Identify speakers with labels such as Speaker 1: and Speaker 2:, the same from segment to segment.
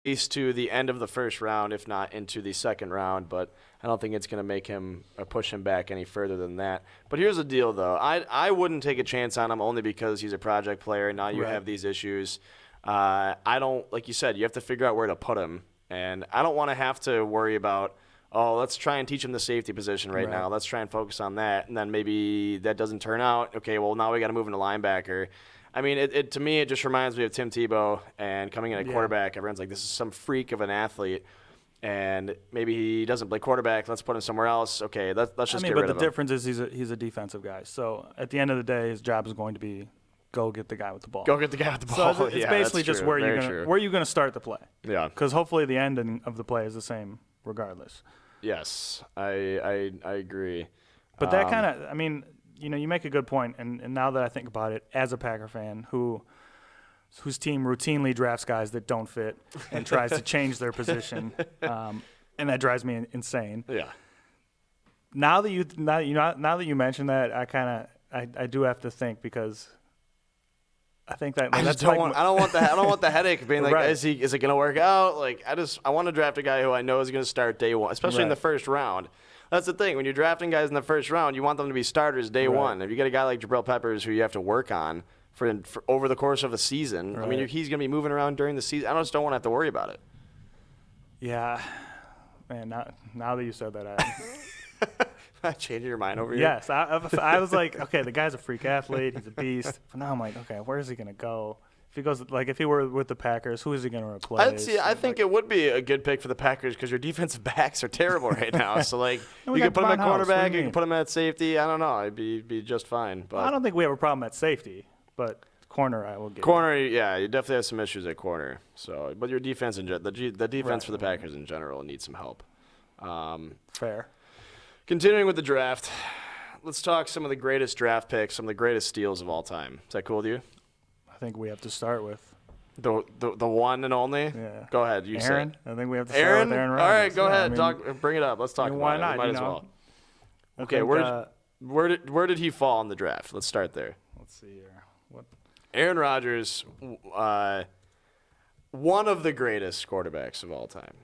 Speaker 1: least to the end of the first round, if not into the second round. But I don't think it's going to make him or push him back any further than that. But here's the deal, though. I wouldn't take a chance on him only because he's a project player. Now you have these issues. I don't, like you said, you have to figure out where to put him. And I don't want to have to worry about, let's try and teach him the safety position right now. Let's try and focus on that. And then maybe that doesn't turn out. Okay, well, now we got to move into linebacker. I mean, to me, it just reminds me of Tim Tebow and coming in at quarterback. Everyone's like, this is some freak of an athlete. And maybe he doesn't play quarterback. Let's put him somewhere else. Okay, let's just get rid of him.
Speaker 2: But the difference is he's a defensive guy. So at the end of the day, his job is going to be go get the guy with the ball.
Speaker 1: Go get the guy with the ball.
Speaker 2: So it's basically just where you're going to start the play.
Speaker 1: Yeah.
Speaker 2: Because hopefully the ending of the play is the same regardless.
Speaker 1: Yes, I agree.
Speaker 2: But that kind of, I mean, you make a good point. And now that I think about it, as a Packer fan whose team routinely drafts guys that don't fit and tries to change their position, and that drives me insane.
Speaker 1: Yeah.
Speaker 2: Now that you mention that, I do have to think, because I think that
Speaker 1: I don't want the headache of being like, is it going to work out? Like, I want to draft a guy who I know is going to start day one, especially in the first round. That's the thing. When you're drafting guys in the first round, you want them to be starters day one. If you get a guy like Jabril Peppers who you have to work on for over the course of a season, I mean, he's going to be moving around during the season. I just don't want to have to worry about it.
Speaker 2: Yeah. Man, now that you said that,
Speaker 1: Changing your mind over here?
Speaker 2: Yes. I was like, okay, the guy's a freak athlete. He's a beast. But now I'm like, okay, where is he going to go? If he were with the Packers, who is he going to replace?
Speaker 1: I think it would be a good pick for the Packers because your defensive backs are terrible right now. So, like, you can put him at quarterback, you can put him at safety. I don't know. It'd be just fine. But
Speaker 2: I don't think we have a problem at safety, but corner I will get.
Speaker 1: Corner, yeah, you definitely have some issues at corner. So, but your defense the defense for the Packers in general needs some help.
Speaker 2: Fair.
Speaker 1: Continuing with the draft, let's talk some of the greatest draft picks, some of the greatest steals of all time. Is that cool with you?
Speaker 2: I think we have to start with
Speaker 1: the one and only.
Speaker 2: Yeah.
Speaker 1: Go ahead. You
Speaker 2: Aaron.
Speaker 1: say.
Speaker 2: I think we have to start with Aaron Rodgers.
Speaker 1: All right, go ahead. Bring it up. Let's talk about
Speaker 2: why
Speaker 1: it.
Speaker 2: not?
Speaker 1: Might as well. Okay. Where did he fall in the draft? Let's start there.
Speaker 2: Let's see here.
Speaker 1: Aaron Rodgers, one of the greatest quarterbacks of all time.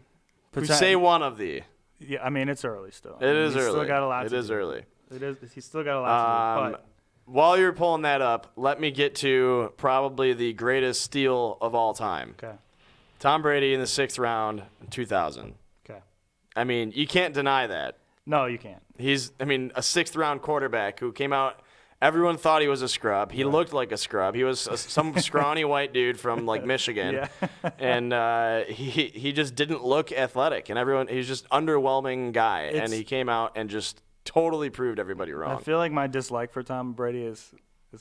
Speaker 1: We say one of the.
Speaker 2: Yeah, I mean, it's early still.
Speaker 1: It is early.
Speaker 2: Still got a lot to do.
Speaker 1: It is early.
Speaker 2: It is. He's still got a lot to do. But
Speaker 1: while you're pulling that up, let me get to probably the greatest steal of all time.
Speaker 2: Okay.
Speaker 1: Tom Brady in the 6th round in 2000.
Speaker 2: Okay.
Speaker 1: I mean, you can't deny that.
Speaker 2: No, you can't.
Speaker 1: He's, a 6th round quarterback who came out. Everyone thought he was a scrub. He looked like a scrub. He was some scrawny white dude from like Michigan, and he just didn't look athletic. And he's just underwhelming guy. And he came out and just totally proved everybody wrong.
Speaker 2: I feel like my dislike for Tom Brady is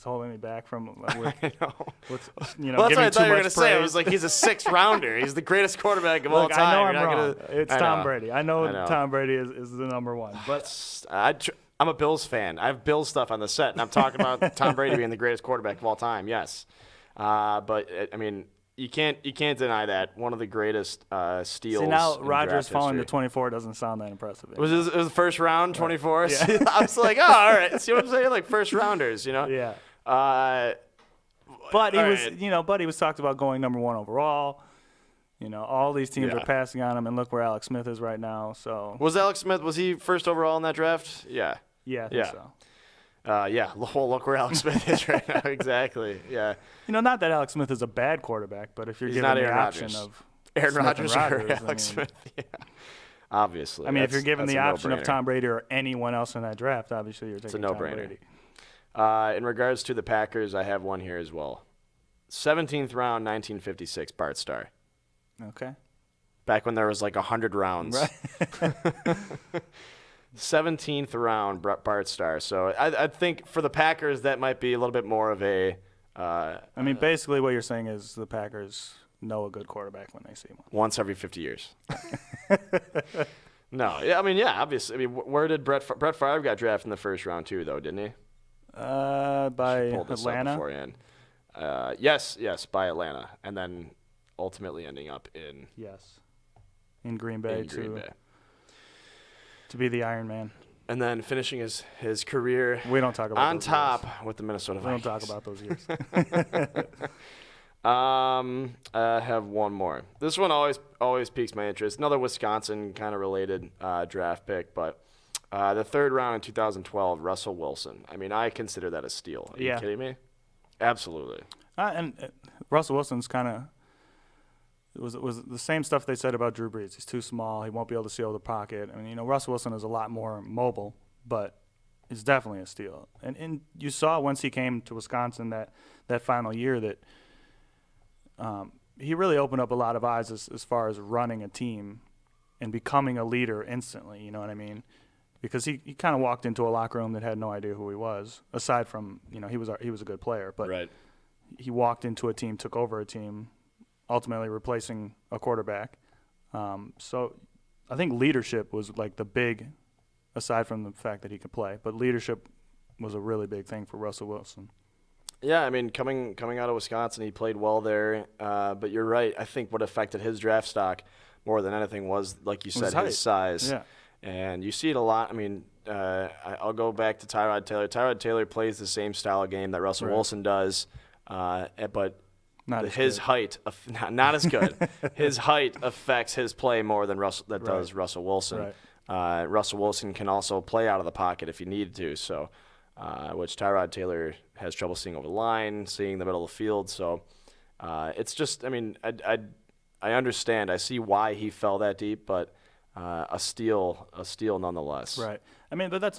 Speaker 2: holding me back from
Speaker 1: I know.
Speaker 2: With,
Speaker 1: that's what I thought you were going to say. It was like he's a 6th rounder. He's the greatest quarterback of all time.
Speaker 2: I know I'm wrong. It's Tom Brady. I know Tom Brady is the number one. But
Speaker 1: I'm a Bills fan. I have Bills stuff on the set, and I'm talking about Tom Brady being the greatest quarterback of all time. Yes, but I mean, you can't deny that one of the greatest steals.
Speaker 2: See, now Rodgers falling to 24 doesn't sound that impressive.
Speaker 1: It was the first round, 24.
Speaker 2: Yeah.
Speaker 1: I was like, oh, all right. See what I'm saying? Like first rounders,
Speaker 2: Yeah.
Speaker 1: But
Speaker 2: he was talked about going number 1 overall. All these teams are passing on him, and look where Alex Smith is right now. So
Speaker 1: was Alex Smith? Was he first overall in that draft? Yeah.
Speaker 2: Yeah, I think so.
Speaker 1: Well, look where Alex Smith is right now. Exactly. Yeah.
Speaker 2: Not that Alex Smith is a bad quarterback, but if you're given the option of
Speaker 1: Aaron Rodgers or
Speaker 2: Rodgers,
Speaker 1: Alex Smith, obviously.
Speaker 2: I mean, if you're given the option of Tom Brady or anyone else in that draft, obviously you're taking Tom Brady.
Speaker 1: In regards to the Packers, I have one here as well. 17th round, 1956, Bart Starr.
Speaker 2: Okay.
Speaker 1: Back when there was like 100 rounds.
Speaker 2: Right.
Speaker 1: 17th round, Bart Starr. So I think for the Packers, that might be a little bit more of a.
Speaker 2: I mean, basically what you're saying is the Packers know a good quarterback when they see one.
Speaker 1: Once every 50 years. No. Yeah, I mean, yeah, obviously. I mean, where did Brett Favre got drafted in the first round too, though, didn't he?
Speaker 2: By Atlanta.
Speaker 1: Yes, by Atlanta. And then ultimately ending up in.
Speaker 2: Yes. In Green Bay, to be the Iron Man.
Speaker 1: And then finishing his career
Speaker 2: we don't talk about
Speaker 1: on top with the Minnesota Vikings.
Speaker 2: We don't talk about those years.
Speaker 1: I have one more. This one always piques my interest. Another Wisconsin kind of related draft pick, but the third round in 2012, Russell Wilson. I mean, I consider that a steal. Are you kidding me? Absolutely.
Speaker 2: And Russell Wilson's kind of was the same stuff they said about Drew Brees. He's too small. He won't be able to seal the pocket. I mean, Russell Wilson is a lot more mobile, but it's definitely a steal. And you saw once he came to Wisconsin that final year that he really opened up a lot of eyes as far as running a team and becoming a leader instantly. You know what I mean? Because he kind of walked into a locker room that had no idea who he was. Aside from he was a good player, but
Speaker 1: right.
Speaker 2: He walked into a team, took over a team, ultimately replacing a quarterback. So I think leadership was like the big, aside from the fact that he could play, but leadership was a really big thing for Russell Wilson.
Speaker 1: Yeah, I mean, coming out of Wisconsin, he played well there. But you're right. I think what affected his draft stock more than anything was, like you said, his size.
Speaker 2: Yeah.
Speaker 1: And you see it a lot. I mean, I'll go back to Tyrod Taylor. Tyrod Taylor plays the same style of game that Russell Wilson does, but his height, not as good. His height affects his play more than does Russell Wilson. Right. Russell Wilson can also play out of the pocket if he needed to, so which Tyrod Taylor has trouble seeing over the line, seeing the middle of the field. So it's just, I mean, I understand. I see why he fell that deep, but a steal nonetheless.
Speaker 2: Right. I mean, but that's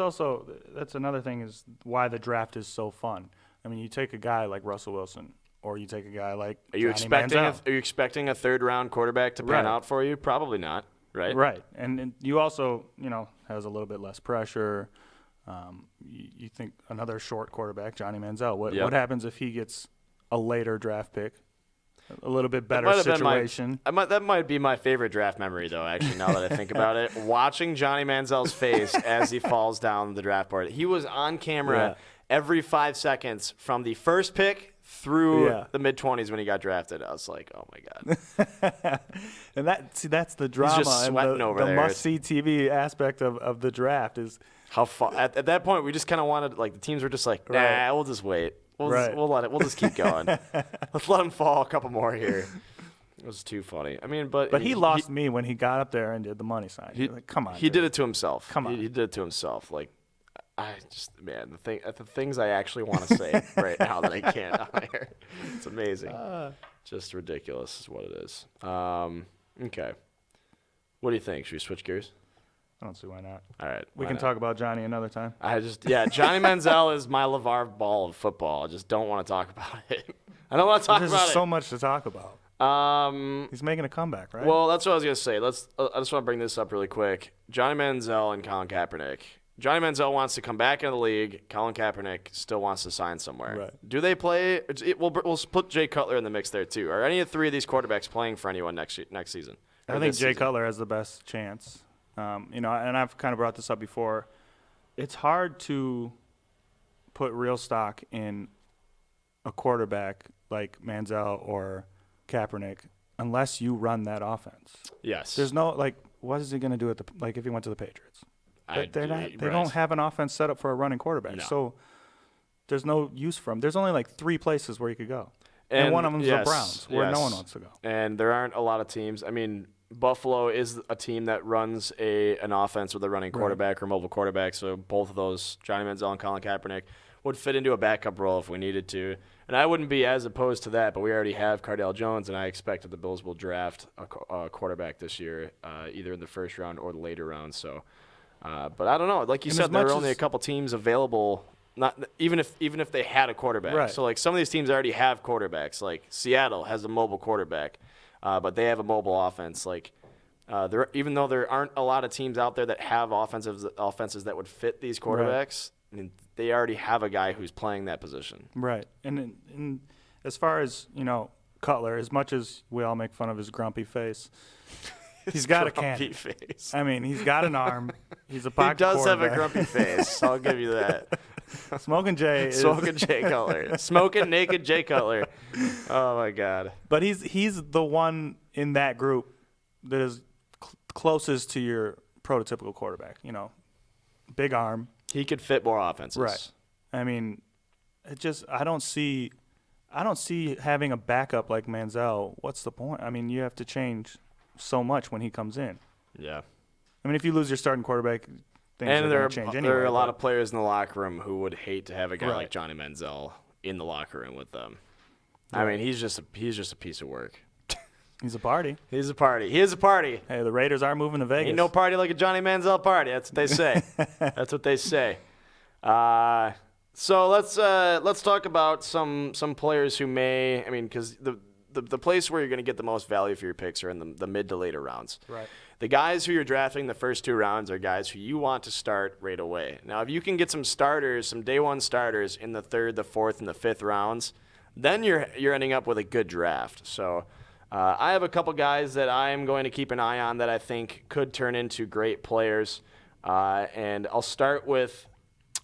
Speaker 2: another thing is why the draft is so fun. I mean, you take a guy like Russell Wilson, or you take a guy like
Speaker 1: Are you expecting a third round quarterback to pan out for you? Probably not. Right.
Speaker 2: Right. And you also has a little bit less pressure. You think another short quarterback, Johnny Manziel. What happens if he gets a later draft pick? A little bit better situation.
Speaker 1: That might be my favorite draft memory, though, actually, now that I think about it. Watching Johnny Manziel's face as he falls down the draft board. He was on camera every 5 seconds from the first pick through the mid-20s when he got drafted. I was like, oh, my God.
Speaker 2: And that's the drama.
Speaker 1: He's just sweating over there.
Speaker 2: The must-see TV aspect of the draft is
Speaker 1: how far. At that point, we just kind of wanted, like, the teams were just like, nah, we'll just wait. We'll just keep going. Let's let him fall a couple more here. It was too funny. I mean, but
Speaker 2: he lost me when he got up there and did the money sign. Like, come on.
Speaker 1: He did it to himself.
Speaker 2: Come on.
Speaker 1: He did it to himself. Like, the things I actually want to say right now that I can't on here. It's amazing. Just ridiculous is what it is. Okay. What do you think? Should we switch gears?
Speaker 2: I don't see why not.
Speaker 1: All right.
Speaker 2: We can talk about Johnny another time.
Speaker 1: Johnny Manziel is my LeVar Ball of football. I just don't want to talk about it. I don't want to talk about it.
Speaker 2: There's so much to talk about. He's making a comeback, right?
Speaker 1: Well, that's what I was going to say. I just want to bring this up really quick. Johnny Manziel and Colin Kaepernick. Johnny Manziel wants to come back in the league. Colin Kaepernick still wants to sign somewhere.
Speaker 2: Right.
Speaker 1: Do they play? We'll put Jay Cutler in the mix there, too. Are any of three of these quarterbacks playing for anyone next season?
Speaker 2: I think Jay Cutler has the best chance. And I've kind of brought this up before. It's hard to put real stock in a quarterback like Manziel or Kaepernick unless you run that offense.
Speaker 1: Yes.
Speaker 2: There's no, what is he going to do if he went to the Patriots? They don't have an offense set up for a running quarterback.
Speaker 1: No.
Speaker 2: So there's no use for him. There's only 3 places where you could go. And one of them is the Browns, where no one wants to go.
Speaker 1: And there aren't a lot of teams. I mean, Buffalo is a team that runs an offense with a running quarterback or mobile quarterback. So both of those, Johnny Manziel and Colin Kaepernick, would fit into a backup role if we needed to. And I wouldn't be as opposed to that, but we already have Cardale Jones, and I expect that the Bills will draft a quarterback this year, either in the first round or the later round. So, but I don't know. Like you said, there are only a couple teams available. Not even if they had a quarterback.
Speaker 2: Right.
Speaker 1: So like some of these teams already have quarterbacks. Like Seattle has a mobile quarterback. But they have a mobile offense. Like, even though there aren't a lot of teams out there that have offenses that would fit these quarterbacks, I mean, they already have a guy who's playing that position.
Speaker 2: Right. And as far as Cutler, as much as we all make fun of his grumpy face, he's got a cannon.
Speaker 1: Face.
Speaker 2: I mean, he's got an arm. He's a pocket
Speaker 1: quarterback. He does have a grumpy face. I'll give you that.
Speaker 2: Smoking Jay
Speaker 1: Cutler. Smoking naked Jay Cutler. Oh, my God.
Speaker 2: But he's the one in that group that is closest to your prototypical quarterback. Big arm.
Speaker 1: He could fit more offenses.
Speaker 2: Right. I mean, I I don't see having a backup like Manziel. What's the point? I mean, you have to change so much when he comes in.
Speaker 1: Yeah.
Speaker 2: I mean, if you lose your starting quarterback, things
Speaker 1: And
Speaker 2: are
Speaker 1: there
Speaker 2: going
Speaker 1: are,
Speaker 2: to change
Speaker 1: there
Speaker 2: anyway.
Speaker 1: are a lot
Speaker 2: but-
Speaker 1: of players in the locker room who would hate to have a guy
Speaker 2: Right.
Speaker 1: like Johnny Manziel in the locker room with them. I
Speaker 2: Right.
Speaker 1: mean, he's just a piece of work.
Speaker 2: He's a party.
Speaker 1: He's a party. He is a party.
Speaker 2: Hey, the Raiders are moving to Vegas.
Speaker 1: Ain't no party like a Johnny Manziel party. That's what they say. That's what they say. So let's talk about some players who may. I mean, because the place where you're going to get the most value for your picks are in the mid to later rounds.
Speaker 2: Right.
Speaker 1: The guys who you're drafting the first 2 rounds are guys who you want to start right away. Now, if you can get some starters, some day one starters in the 3rd, the 4th, and the 5th rounds, then you're ending up with a good draft. So I have a couple guys that I am going to keep an eye on that I think could turn into great players. And I'll start with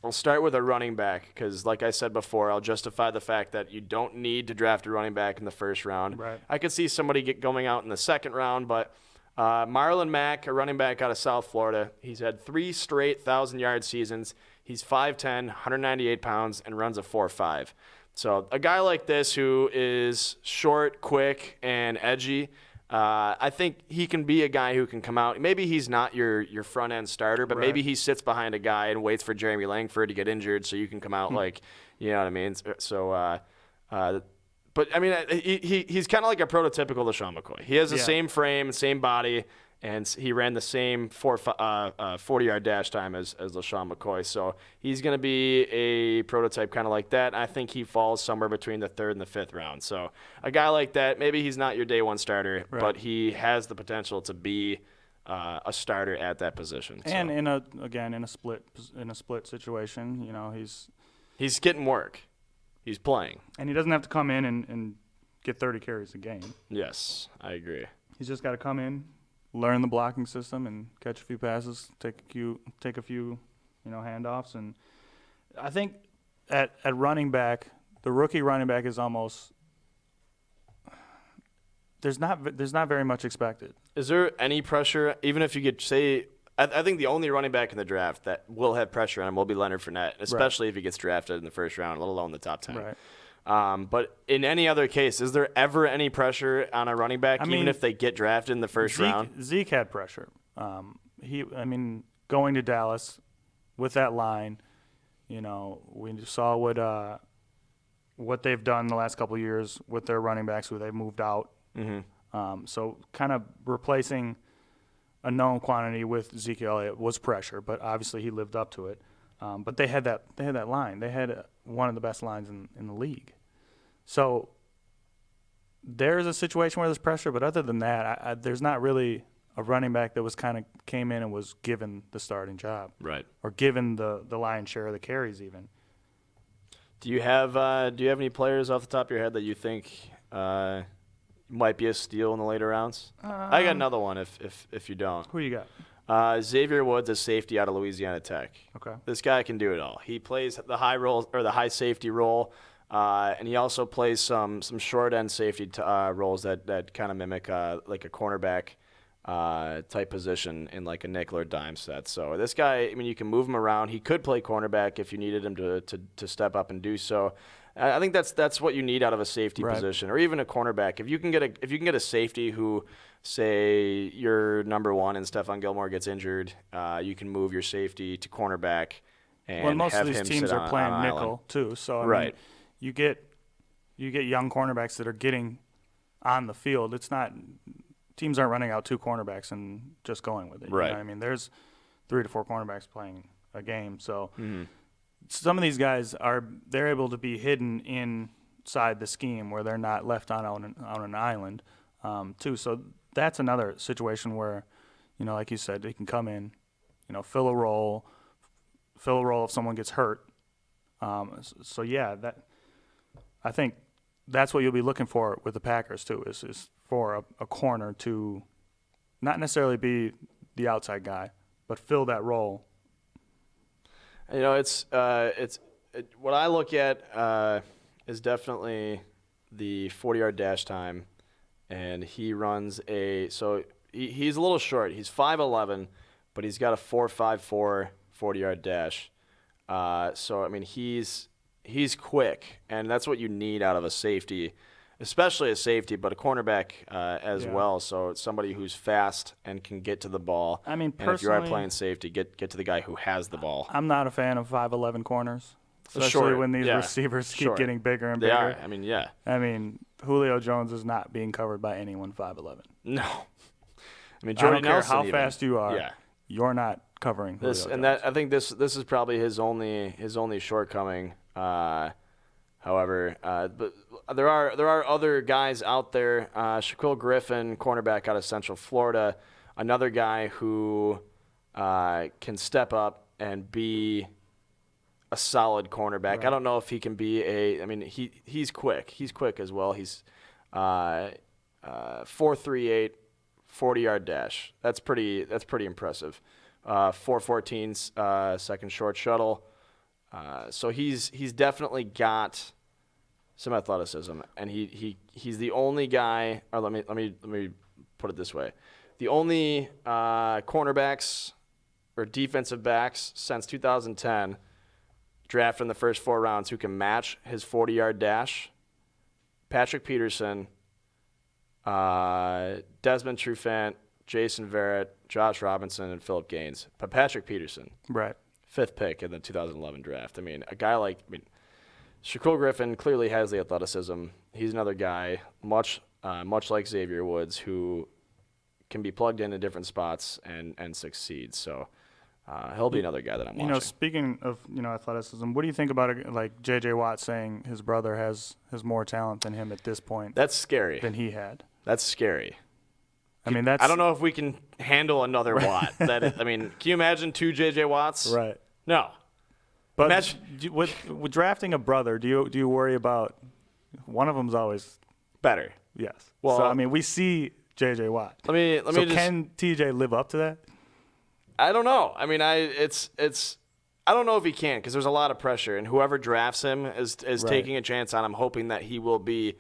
Speaker 1: a running back because, like I said before, I'll justify the fact that you don't need to draft a running back in the 1st round.
Speaker 2: Right.
Speaker 1: I could see somebody going out in the 2nd round, but Marlon Mack, a running back out of South Florida, he's had 3 straight 1,000-yard seasons. He's 5'10", 198 pounds, and runs a 4.5. So a guy like this who is short, quick, and edgy, I think he can be a guy who can come out. Maybe he's not your front-end starter, but
Speaker 2: Right.
Speaker 1: maybe he sits behind a guy and waits for Jeremy Langford to get injured so you can come out like, you know what I mean? So, but, I mean, he's kind of like a prototypical LaShawn McCoy. He has the same frame, same body, and he ran the same 40-yard dash time as LaShawn McCoy. So he's going to be a prototype kind of like that. I think he falls somewhere between the 3rd and the 5th round. So a guy like that, maybe he's not your day one starter, but he has the potential to be a starter at that position.
Speaker 2: And
Speaker 1: so.
Speaker 2: in a split situation, you know,
Speaker 1: He's getting work. He's playing.
Speaker 2: and he doesn't have to come in and get 30 carries a game.
Speaker 1: Yes, I agree.
Speaker 2: He's just got to come in, learn the blocking system, and catch a few passes, take a few, handoffs. And I think at running back, the rookie running back is almost there's not very much expected.
Speaker 1: Is there any pressure, even if you get, say, I think the only running back in the draft that will have pressure on him will be Leonard Fournette, especially if he gets drafted in the 1st round, let alone the top 10.
Speaker 2: Right.
Speaker 1: But in any other case, is there ever any pressure on a running back, even if they get drafted in the 1st round?
Speaker 2: Zeke had pressure. Going to Dallas with that line, we saw what they've done the last couple of years with their running backs who they've moved out.
Speaker 1: Mm-hmm.
Speaker 2: So kind of replacing a known quantity with Zeke Elliott was pressure, but obviously he lived up to it. But they had that line. They had one of the best lines in the league. So there's a situation where there's pressure, but other than that, there's not really a running back that came in and was given the starting job,
Speaker 1: Right.
Speaker 2: or given the lion's share of the carries even.
Speaker 1: Do you have any players off the top of your head that you think might be a steal in the later rounds? I got another one if you don't.
Speaker 2: Who you got?
Speaker 1: Xavier Woods, a safety out of Louisiana Tech.
Speaker 2: Okay.
Speaker 1: This guy can do it all. He plays the high role or the high safety role, and he also plays some short end safety roles that kind of mimic like a cornerback type position in like a nickel or dime set. So this guy, I mean, you can move him around. He could play cornerback if you needed him to step up and do so. I think that's what you need out of a safety position, or even a cornerback. If you can get a safety who, say, your number one and Stephon Gilmore gets injured, you can move your safety to cornerback and
Speaker 2: most
Speaker 1: have
Speaker 2: of these
Speaker 1: him
Speaker 2: teams
Speaker 1: sit
Speaker 2: are playing
Speaker 1: on
Speaker 2: nickel too. So I
Speaker 1: Right.
Speaker 2: mean, you get young cornerbacks that are getting on the field. It's not teams aren't running out 2 cornerbacks and just going with it. You
Speaker 1: Right.
Speaker 2: know what I mean, there's 3 to 4 cornerbacks playing a game. So
Speaker 1: Mm-hmm.
Speaker 2: some of these guys they're able to be hidden inside the scheme where they're not left on an island too. So that's another situation where, like you said, they can come in, fill a role if someone gets hurt. So yeah, I think that's what you'll be looking for with the Packers too, is for a corner to not necessarily be the outside guy, but fill that role.
Speaker 1: It's what I look at is definitely the 40-yard dash time, and he runs he's a little short. He's 5'11", but he's got a 4.54 40-yard dash. So I mean he's he's quick, and that's what you need out of a safety, especially a safety, but a cornerback as well. So it's somebody who's fast and can get to the ball.
Speaker 2: I mean,
Speaker 1: and if you are
Speaker 2: personally,
Speaker 1: playing safety, get to the guy who has the ball.
Speaker 2: I'm not a fan of 5'11" corners, especially when these receivers keep getting bigger and bigger.
Speaker 1: They are. I mean, yeah.
Speaker 2: I mean, Julio Jones is not being covered by anyone 5'11".
Speaker 1: No. I mean,
Speaker 2: I
Speaker 1: Jordy
Speaker 2: don't care
Speaker 1: Nelson
Speaker 2: how
Speaker 1: even.
Speaker 2: fast you are.
Speaker 1: Yeah.
Speaker 2: You're not covering Julio
Speaker 1: This and
Speaker 2: Jones.
Speaker 1: that. I think this is probably his only shortcoming. However, but there are other guys out there. Shaquille Griffin, cornerback out of Central Florida, another guy who can step up and be a solid cornerback.
Speaker 2: Right.
Speaker 1: I don't know if he can be I mean, he's quick. He's quick as well. He's 4.38, 40-yard dash. That's pretty impressive. 4.14 second short shuttle. So he's definitely got some athleticism, and he's the only guy. Or let me put it this way: the only cornerbacks or defensive backs since 2010 drafted in the first 4 rounds who can match his 40-yard dash. Patrick Peterson, Desmond Trufant, Jason Verrett, Josh Robinson, and Philip Gaines. But Patrick Peterson,
Speaker 2: Right.
Speaker 1: 5th pick in the 2011 draft. I mean, a guy Shaquille Griffin clearly has the athleticism. He's another guy, much like Xavier Woods, who can be plugged into different spots and succeed. So he'll be another guy that I'm watching.
Speaker 2: Speaking of athleticism, what do you think about like J.J. Watt saying his brother has more talent than him at this point?
Speaker 1: That's scary.
Speaker 2: Than he had.
Speaker 1: That's scary.
Speaker 2: I mean,
Speaker 1: I don't know if we can handle another Watt. I mean, can you imagine 2 J.J. Watts?
Speaker 2: Right.
Speaker 1: No.
Speaker 2: But
Speaker 1: Imagine,
Speaker 2: with drafting a brother, do you worry about one of them's always
Speaker 1: better?
Speaker 2: Yes.
Speaker 1: Well,
Speaker 2: so I mean, we see J.J. Watt.
Speaker 1: Let me just.
Speaker 2: Can T.J. live up to that?
Speaker 1: I don't know. I mean, it's. I don't know if he can because there's a lot of pressure, and whoever drafts him is taking a chance on him, hoping that he will be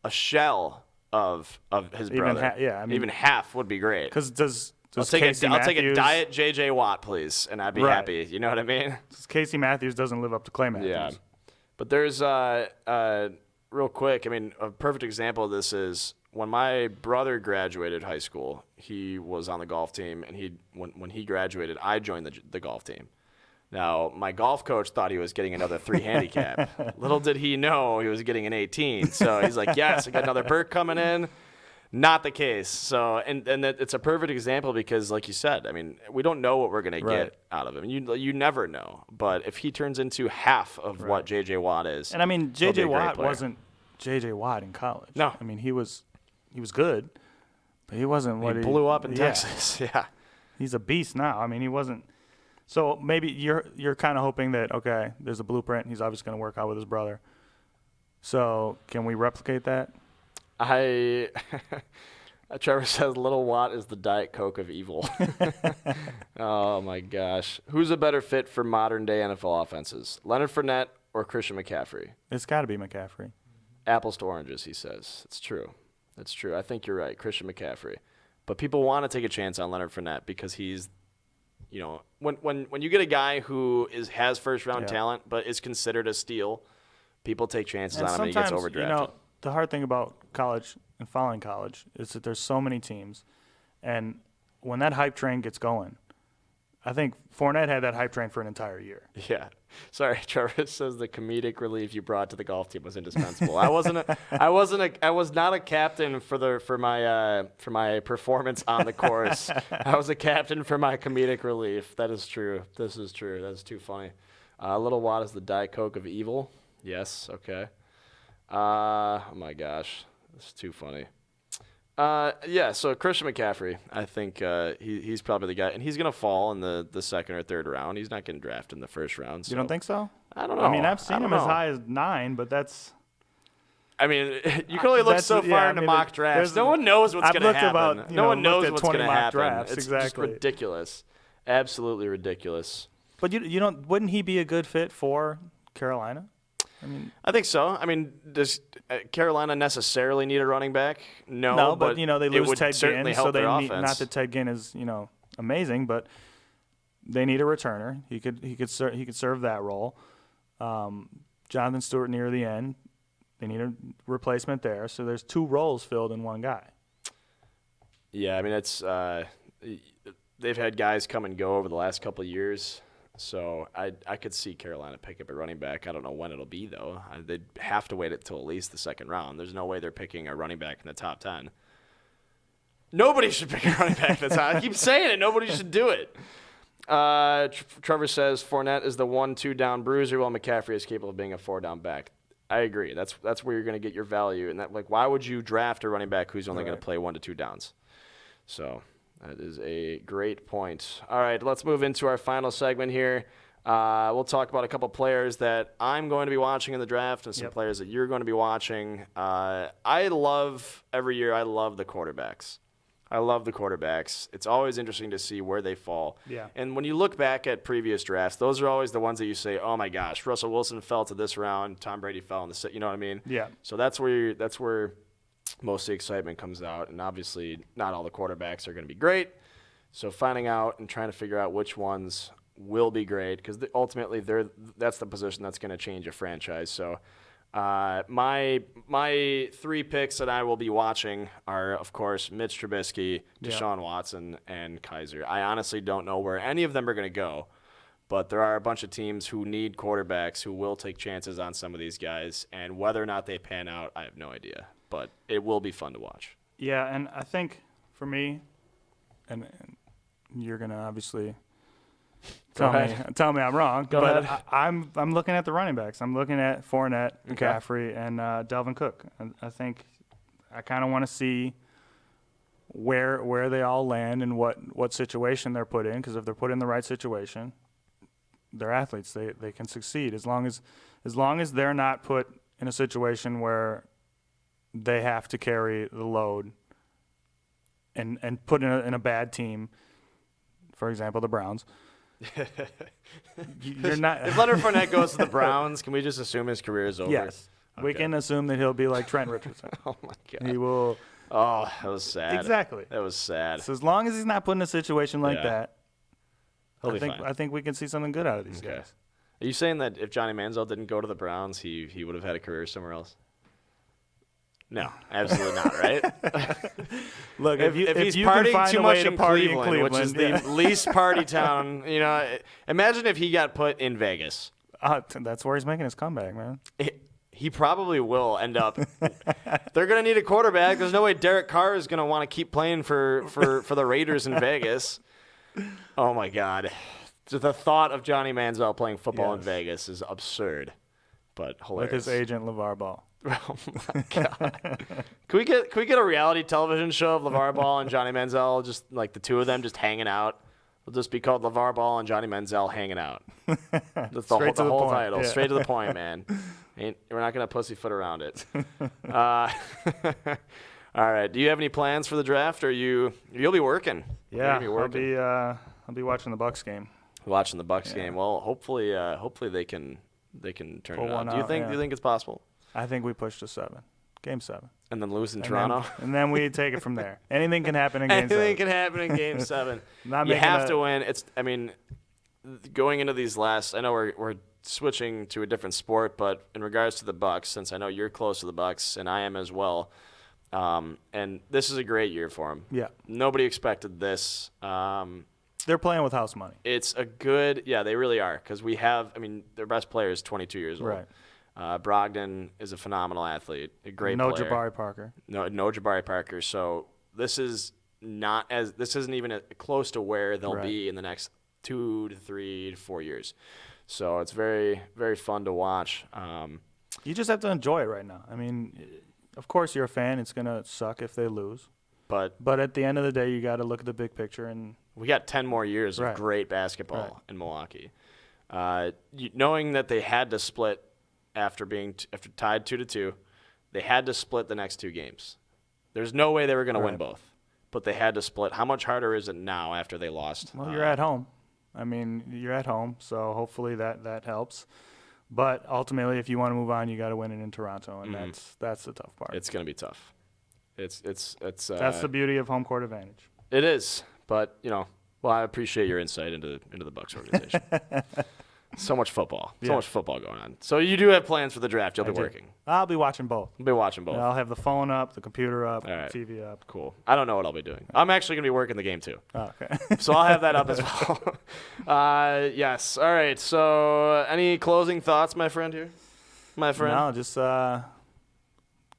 Speaker 1: a shell of his brother.
Speaker 2: I mean,
Speaker 1: even half would be great.
Speaker 2: Because
Speaker 1: I'll take a diet J.J. Watt, please, and I'd be happy. You know what I mean?
Speaker 2: Casey Matthews doesn't live up to Clay Matthews.
Speaker 1: Yeah. But there's real quick. I mean, a perfect example of this is when my brother graduated high school. He was on the golf team, and when he graduated, I joined the golf team. Now, my golf coach thought he was getting another 3 handicap. Little did he know he was getting an 18. So he's like, yes, I got another perk coming in. Not the case. So, and it's a perfect example because, like you said, I mean, we don't know what we're going to get out of him. You never know. But if he turns into half of what J.J. Watt is.
Speaker 2: And, I mean, J.J. Watt wasn't J.J. Watt in college.
Speaker 1: No.
Speaker 2: I mean, he was good, but he wasn't what he
Speaker 1: blew up in Texas. Yeah.
Speaker 2: He's a beast now. I mean, he wasn't. So maybe you're kind of hoping that, okay, there's a blueprint. He's obviously going to work out with his brother. So can we replicate that?
Speaker 1: Trevor says Little Watt is the Diet Coke of evil. Oh, my gosh. Who's a better fit for modern-day NFL offenses, Leonard Fournette or Christian McCaffrey?
Speaker 2: It's got to be McCaffrey.
Speaker 1: Apples to oranges, he says. It's true. It's true. I think you're right, Christian McCaffrey. But people want to take a chance on Leonard Fournette because he's, when you get a guy who has first-round talent but is considered a steal, people take chances on him and he gets overdrafted.
Speaker 2: The hard thing about college and following college is that there's so many teams, and when that hype train gets going, I think Fournette had that hype train for an entire year.
Speaker 1: Yeah. Sorry, Trevor says the comedic relief you brought to the golf team was indispensable. I was not a captain for my performance on the course. I was a captain for my comedic relief. That is true. This is true. That's too funny. Little Watt is the Diet Coke of evil. Yes. Okay. Oh my gosh, it's too funny. So Christian McCaffrey, I think he's probably the guy, and he's gonna fall in the second or third round. He's not getting drafted in the first round. So.
Speaker 2: You don't think so?
Speaker 1: I don't know.
Speaker 2: I mean, I've seen him as high as 9, but that's.
Speaker 1: I mean, you can only look so far into mock drafts. No one knows what's going to happen. No one knows what's going to happen.
Speaker 2: Drafts,
Speaker 1: it's
Speaker 2: exactly.
Speaker 1: just ridiculous, absolutely ridiculous.
Speaker 2: But wouldn't he be a good fit for Carolina?
Speaker 1: I think so. I mean, does Carolina necessarily need a running back?
Speaker 2: No, but they lose Ted Ginn, so they need,
Speaker 1: offense.
Speaker 2: not that Ted Ginn is amazing, but they need a returner. He could serve that role. Jonathan Stewart near the end. They need a replacement there. So there's 2 roles filled in one guy.
Speaker 1: Yeah, I mean, it's they've had guys come and go over the last couple of years. So I could see Carolina pick up a running back. I don't know when it'll be, though. They'd have to wait until at least the second round. There's no way they're picking a running back in the top 10. Nobody should pick a running back in the top. I keep saying it. Nobody should do it. Trevor says Fournette is the 1-2 down bruiser, while McCaffrey is capable of being a 4-down back. I agree. That's where you're going to get your value. And that, like, why would you draft a running back who's only going to play 1 to 2 downs? So that is a great point. All right, let's move into our final segment here. We'll talk about a couple players that I'm going to be watching in the draft and some players that you're going to be watching. Every year I love the quarterbacks. I love the quarterbacks. It's always interesting to see where they fall.
Speaker 2: Yeah.
Speaker 1: And when you look back at previous drafts, those are always the ones that you say, oh, my gosh, Russell Wilson fell to this round, Tom Brady fell in the – you know what I mean?
Speaker 2: Yeah.
Speaker 1: So that's where most of the excitement comes out. And obviously not all the quarterbacks are going to be great. So finding out and trying to figure out which ones will be great, because ultimately that's the position that's going to change a franchise. So my 3 picks that I will be watching are, of course, Mitch Trubisky, Deshaun Watson, and Kaiser. I honestly don't know where any of them are going to go, but there are a bunch of teams who need quarterbacks who will take chances on some of these guys, and whether or not they pan out, I have no idea. But it will be fun to watch.
Speaker 2: Yeah, and I think for me, and you're going to obviously tell me I'm wrong, but I'm looking at the running backs. I'm looking at Fournette, McCaffrey, and Dalvin Cook. And I think I kind of want to see where they all land and what situation they're put in, because if they're put in the right situation, they're athletes. They can succeed as long as they're not put in a situation where they have to carry the load and put in a bad team. For example, the Browns. You're not.
Speaker 1: If Leonard Fournette goes to the Browns, can we just assume his career is over?
Speaker 2: Yes. Okay. We can assume that he'll be like Trent Richardson.
Speaker 1: Oh, my God.
Speaker 2: He will.
Speaker 1: Oh, that was sad.
Speaker 2: Exactly.
Speaker 1: That was sad.
Speaker 2: So as long as he's not put in a situation like that,
Speaker 1: He'll be fine.
Speaker 2: I think we can see something good out of these guys.
Speaker 1: Are you saying that if Johnny Manziel didn't go to the Browns, he would have had a career somewhere else? No, absolutely not, right?
Speaker 2: Look,
Speaker 1: if he's
Speaker 2: you
Speaker 1: partying
Speaker 2: can find
Speaker 1: too
Speaker 2: a
Speaker 1: much
Speaker 2: way to
Speaker 1: in
Speaker 2: party
Speaker 1: Cleveland, which is the least party town, imagine if he got put in Vegas.
Speaker 2: That's where he's making his comeback, man.
Speaker 1: He probably will end up. They're going to need a quarterback. There's no way Derek Carr is going to want to keep playing for the Raiders in Vegas. Oh, my God. The thought of Johnny Manziel playing football in Vegas is absurd, but hilarious.
Speaker 2: With his agent, LeVar Ball.
Speaker 1: Oh, my God. Can we get a reality television show of LeVar Ball and Johnny Manziel, just like the two of them just hanging out? It'll just be called LeVar Ball and Johnny Manziel hanging out. That's the whole title. Yeah. Straight to the point, man. We're not going to pussyfoot around it. All right. Do you have any plans for the draft? Or you'll be working?
Speaker 2: Yeah, I'll be watching the Bucs game.
Speaker 1: Watching the Bucs game. Well, hopefully they can turn it out. Do you think it's possible?
Speaker 2: I think we push to 7. Game 7.
Speaker 1: And then lose in Toronto?
Speaker 2: And then we take it from there. Anything can happen in Game 7.
Speaker 1: Anything can happen in Game 7. You have to win. Going into these last – I know we're switching to a different sport, but in regards to the Bucs, since I know you're close to the Bucs and I am as well, and this is a great year for them.
Speaker 2: Yeah.
Speaker 1: Nobody expected this.
Speaker 2: They're playing with house money.
Speaker 1: It's a good – yeah, they really are, because we have – their best player is 22 years old.
Speaker 2: Right.
Speaker 1: Brogdon is a phenomenal athlete, a great player.
Speaker 2: No Jabari Parker.
Speaker 1: No Jabari Parker. So this isn't even close to where they'll be in the next 2 to 3 to 4 years. So it's very, very fun to watch.
Speaker 2: You just have to enjoy it right now. Of course you're a fan. It's gonna suck if they lose. But at the end of the day, you got to look at the big picture. And
Speaker 1: we got 10 more years of great basketball in Milwaukee. Knowing that they had to split. After tied 2-2, they had to split the next 2 games. There's no way they were going to win both, but they had to split. How much harder is it now after they lost?
Speaker 2: Well, you're at home. You're at home, so hopefully that helps. But ultimately, if you want to move on, you got to win it in Toronto, and that's the tough part.
Speaker 1: It's going to be tough. It's
Speaker 2: that's the beauty of home court advantage.
Speaker 1: It is, but I appreciate your insight into the Bucs organization. So much football. So
Speaker 2: Yeah.
Speaker 1: much football going on. So you do have plans for the draft. You'll be
Speaker 2: do.
Speaker 1: working.
Speaker 2: I'll be watching both.
Speaker 1: You'll be watching both.
Speaker 2: I'll have the phone up, the computer up,
Speaker 1: All right.
Speaker 2: the TV up.
Speaker 1: Cool. I don't know what I'll be doing. I'm actually going to be working the game too.
Speaker 2: Oh, okay.
Speaker 1: So I'll have that up as well. Yes. All right. So any closing thoughts, my friend here? My friend?
Speaker 2: No, just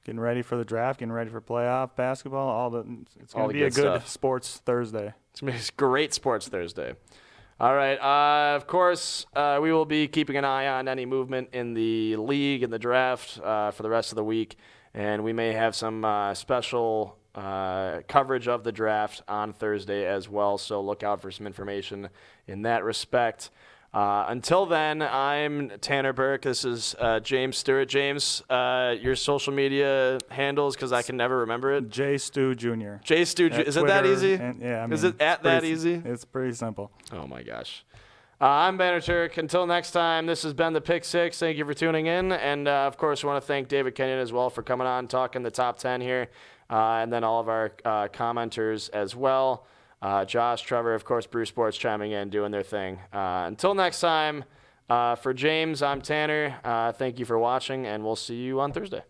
Speaker 2: getting ready for the draft, getting ready for playoff basketball. It's
Speaker 1: All
Speaker 2: going to
Speaker 1: the
Speaker 2: be a
Speaker 1: good
Speaker 2: good
Speaker 1: stuff.
Speaker 2: sports Thursday.
Speaker 1: It's going to be a great Sports Thursday. All right. Of course, we will be keeping an eye on any movement in the league and the draft for the rest of the week. And we may have some special coverage of the draft on Thursday as well. So look out for some information in that respect. Until then, I'm Tanner Burke. This is James Stewart. James, your social media handles, because I can never remember it.
Speaker 2: J. Stu Jr.
Speaker 1: J. Stu. Is it that
Speaker 2: Twitter,
Speaker 1: easy?
Speaker 2: Yeah, I mean,
Speaker 1: Is it at that easy?
Speaker 2: It's pretty simple.
Speaker 1: Oh, my gosh. I'm Banner Turk. Until next time, this has been the Pick Six. Thank you for tuning in. And, of course, we want to thank David Kenyon as well for coming on, talking the top 10 here, and then all of our commenters as well. Josh, Trevor, of course, Brew Sports chiming in, doing their thing. Until next time, for James, I'm Tanner. Thank you for watching, and we'll see you on Thursday.